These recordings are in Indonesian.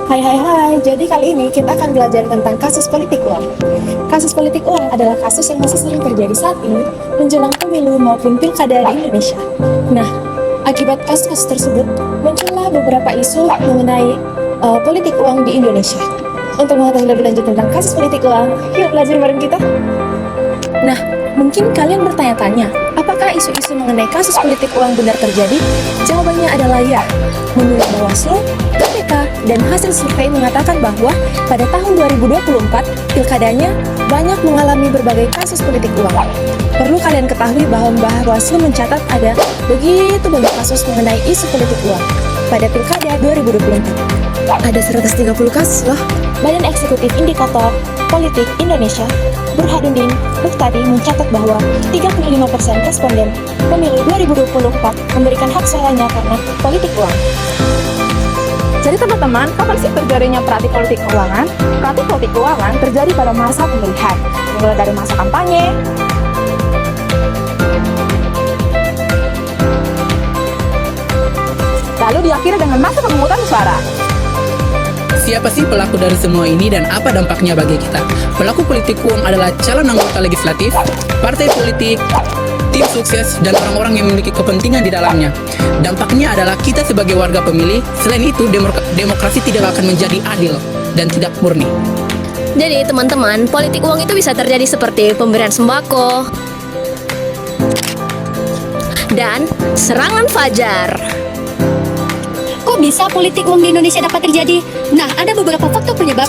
Hai, jadi kali ini kita akan belajar tentang kasus politik uang. Kasus politik uang adalah kasus yang masih sering terjadi saat ini menjelang pemilu maupun pilkada di Indonesia. Nah, akibat kasus-kasus tersebut, muncullah beberapa isu mengenai politik uang di Indonesia. Untuk mengetahui lebih lanjut tentang kasus politik uang, yuk belajar bareng kita. Nah, mungkin kalian bertanya-tanya, apakah isu-isu mengenai kasus politik uang benar terjadi? Jawabannya adalah ya. Menurut Bawaslu, KPK, dan hasil survei mengatakan bahwa pada tahun 2024, pilkadanya banyak mengalami berbagai kasus politik uang. Perlu kalian ketahui bahwa Bawaslu mencatat ada begitu banyak kasus mengenai isu politik uang pada pilkada 2024. Ada 130 kasus loh. Badan Eksekutif Indikator Politik Indonesia, Burhanuddin Muhtadi mencatat bahwa 35% responden pemilu 2024 memberikan hak suaranya karena politik uang. Jadi teman-teman, kapan sih terjadinya praktik politik keuangan? Praktik politik keuangan terjadi pada masa pemilihan, mulai dari masa kampanye, lalu diakhiri dengan masa pemungutan suara. Siapa sih pelaku dari semua ini dan apa dampaknya bagi kita? Pelaku politik uang adalah calon anggota legislatif, partai politik, tim sukses, dan orang-orang yang memiliki kepentingan di dalamnya. Dampaknya adalah kita sebagai warga pemilih. Selain itu, demokrasi tidak akan menjadi adil dan tidak murni. Jadi teman-teman, politik uang itu bisa terjadi seperti pemberian sembako dan serangan fajar. Kok bisa politik uang di Indonesia dapat terjadi? Nah, ada beberapa faktor penyebab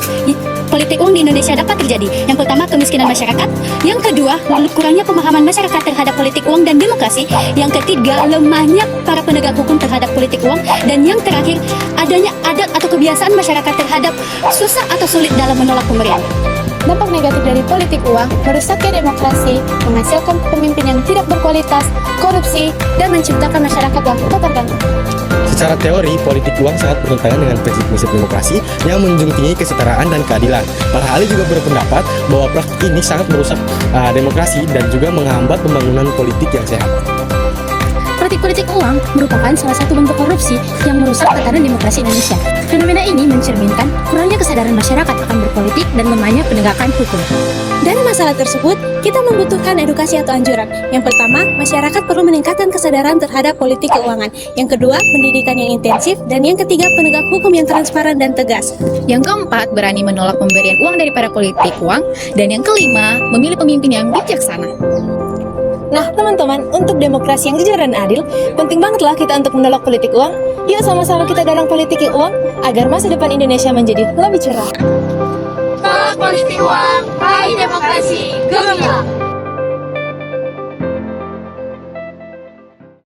politik uang di Indonesia dapat terjadi. Yang pertama, kemiskinan masyarakat. Yang kedua, kurangnya pemahaman masyarakat terhadap politik uang dan demokrasi. Yang ketiga, lemahnya para penegak hukum terhadap politik uang. Dan yang terakhir, adanya adat atau kebiasaan masyarakat terhadap susah atau sulit dalam menolak pemberian. Dampak negatif dari politik uang merusaknya demokrasi, menghasilkan pemimpin yang tidak berkualitas, korupsi, dan menciptakan masyarakat yang terganggu. Secara teori, politik uang sangat bertentangan dengan prinsip-prinsip demokrasi yang menjunjung tinggi kesetaraan dan keadilan. Para ahli juga berpendapat bahwa praktik ini sangat merusak demokrasi dan juga menghambat pembangunan politik yang sehat. Politik uang merupakan salah satu bentuk korupsi yang merusak tatanan demokrasi Indonesia. Fenomena ini mencerminkan kurangnya kesadaran masyarakat akan berpolitik dan lemahnya penegakan hukum. Dari masalah tersebut, kita membutuhkan edukasi atau anjuran. Yang pertama, masyarakat perlu meningkatkan kesadaran terhadap politik keuangan. Yang kedua, pendidikan yang intensif. Dan yang ketiga, penegak hukum yang transparan dan tegas. Yang keempat, berani menolak pemberian uang daripada politik uang. Dan yang kelima, memilih pemimpin yang bijaksana. Nah, teman-teman, untuk demokrasi yang jujur dan adil, penting bangetlah kita untuk menolak politik uang. Yuk sama-sama kita dorong politik uang agar masa depan Indonesia menjadi lebih cerah. Tolak politik uang, raih demokrasi, gemilang.